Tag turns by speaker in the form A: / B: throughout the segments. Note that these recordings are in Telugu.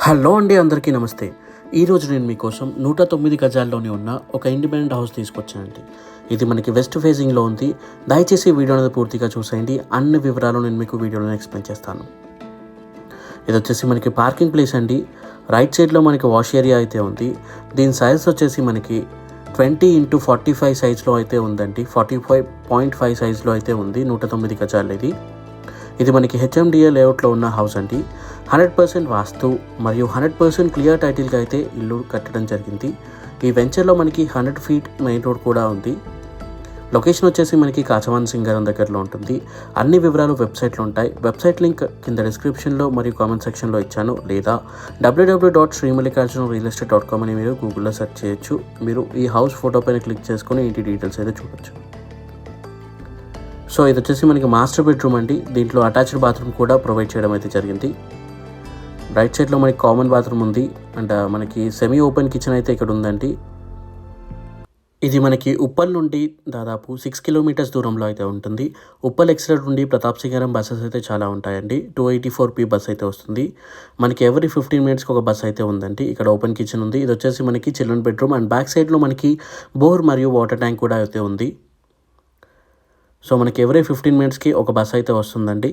A: హలో అండి, అందరికీ నమస్తే. ఈరోజు నేను మీకోసం 109 గజాల్లోనే ఉన్న ఒక ఇండిపెండెంట్ హౌస్ తీసుకొచ్చానండి. ఇది మనకి వెస్ట్ ఫేసింగ్లో ఉంది. దయచేసి వీడియో అనేది పూర్తిగా చూసేయండి. అన్ని వివరాలు నేను మీకు వీడియోలో ఎక్స్ప్లెయిన్ చేస్తాను. ఇది వచ్చేసి మనకి పార్కింగ్ ప్లేస్ అండి. రైట్ సైడ్లో మనకి వాష్ ఏరియా అయితే ఉంది. దీని సైజ్ వచ్చేసి మనకి 20x45 సైజ్లో అయితే ఉందండి. 45.5 సైజ్లో అయితే ఉంది. 109 గజాలు ఇది మనకి హెచ్ఎండిఏ లేఅవుట్లో ఉన్న హౌస్ అండి. 100% వాస్తు మరియు 100% క్లియర్ టైటిల్గా అయితే ఇల్లు కట్టడం జరిగింది. ఈ వెంచర్లో మనకి 100 ఫీట్ మెయిన్ రోడ్ కూడా ఉంది. లొకేషన్ వచ్చేసి మనకి కాచవాన్ సింగారం దగ్గరలో ఉంటుంది. అన్ని వివరాలు వెబ్సైట్లో ఉంటాయి. వెబ్సైట్ లింక్ కింద డిస్క్రిప్షన్లో మరియు కామెంట్ సెక్షన్లో ఇచ్చాను, లేదా www.srimallikarjunrealestate.com అని మీరు గూగుల్లో సెర్చ్ చేయొచ్చు. మీరు ఈ హౌస్ ఫోటో పైన క్లిక్ చేసుకొని ఇంటి డీటెయిల్స్ అయితే చూడొచ్చు. సో ఇది వచ్చేసి మనకి మాస్టర్ బెడ్రూమ్ అండి. దీంట్లో అటాచ్డ్ బాత్రూమ్ కూడా ప్రొవైడ్ చేయడం అయితే జరిగింది. రైట్ సైడ్లో మనకి కామన్ బాత్రూమ్ ఉంది అండ్ మనకి సెమీ ఓపెన్ కిచెన్ అయితే ఇక్కడ ఉందండి. ఇది మనకి ఉప్పల్ నుండి దాదాపు 6 కిలోమీటర్స్ దూరంలో అయితే ఉంటుంది. ఉప్పల్ ఎక్స్ప్రెస్ నుండి ప్రతాప్ సింగారం బస్సెస్ అయితే చాలా ఉంటాయండి. 284P బస్ అయితే వస్తుంది. మనకి ఎవరీ 15 మినిట్స్కి ఒక బస్ అయితే ఉందండి. ఇక్కడ ఓపెన్ కిచెన్ ఉంది. ఇది వచ్చేసి మనకి చిల్డ్రన్ బెడ్రూమ్ అండ్ బ్యాక్ సైడ్లో మనకి బోర్ మరియు వాటర్ ట్యాంక్ కూడా అయితే ఉంది. సో మనకి ఎవరీ 15 మినిట్స్కి ఒక బస్ అయితే వస్తుందండి.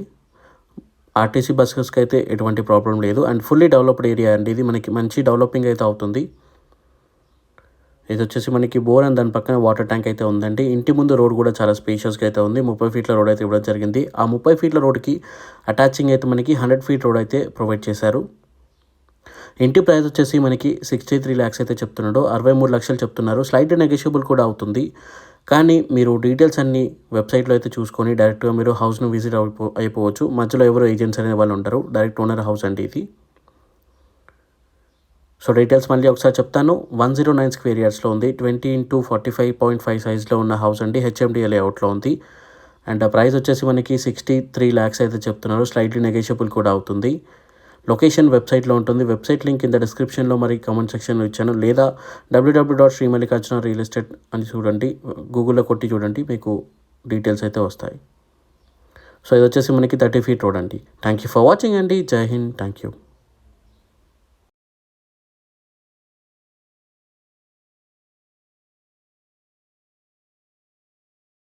A: ఆర్టీసీ బస్సెస్కి అయితే ఎటువంటి ప్రాబ్లం లేదు అండ్ ఫుల్లీ డెవలప్డ్ ఏరియా అండి. ఇది మనకి మంచి డెవలపింగ్ అయితే అవుతుంది. ఇది వచ్చేసి మనకి బోర్ అండ్ దాని పక్కన వాటర్ ట్యాంక్ అయితే ఉందండి. ఇంటి ముందు రోడ్ కూడా చాలా స్పేషియస్గా అయితే ఉంది. 30 ఫీట్ల రోడ్ అయితే ఇవ్వడం జరిగింది. ఆ 30 ఫీట్ల రోడ్కి అటాచింగ్ అయితే మనకి 100 ఫీట్ రోడ్ అయితే ప్రొవైడ్ చేశారు. ఇంటి ప్రైస్ వచ్చేసి మనకి 63 lakhs అయితే చెప్తున్నాడు. 63 లక్షలు చెప్తున్నారు. స్లైట్ నెగోషియబుల్ కూడా అవుతుంది. కానీ మీరు డీటెయిల్స్ అన్నీ వెబ్సైట్లో అయితే చూసుకొని డైరెక్ట్గా మీరు హౌస్ను విజిట్ అయిపోవచ్చు. మధ్యలో ఎవరు ఏజెంట్స్ అనే వాళ్ళు ఉంటారు. డైరెక్ట్ ఓనర్ హౌస్ అండి ఇది. సో డీటెయిల్స్ మళ్ళీ ఒకసారి చెప్తాను. 109 స్క్వేర్ యార్డ్స్లో ఉంది. 20x45.5 సైజ్లో ఉన్న హౌస్ అండి. హెచ్ఎండిఏ లేఅవుట్లో ఉంది. అండ్ ప్రైస్ వచ్చేసి మనకి 63 lakhs అయితే చెప్తున్నారు. స్లైట్లీ నెగోషియబుల్ కూడా అవుతుంది. లొకేషన్ వెబ్సైట్లో ఉంటుంది. వెబ్సైట్ లింక్ కింద డిస్క్రిప్షన్లో మరి కామెంట్ సెక్షన్లో ఇచ్చాను, లేదా www.srimallikarjuna.real estate అని చూడండి. గూగుల్లో కొట్టి చూడండి, మీకు డీటెయిల్స్ అయితే వస్తాయి. సో ఇది వచ్చేసి మనకి 30 ఫీట్ రోడ్ అండి. థ్యాంక్ యూ ఫర్ వాచింగ్ అండి. జై హింద్. Thank you.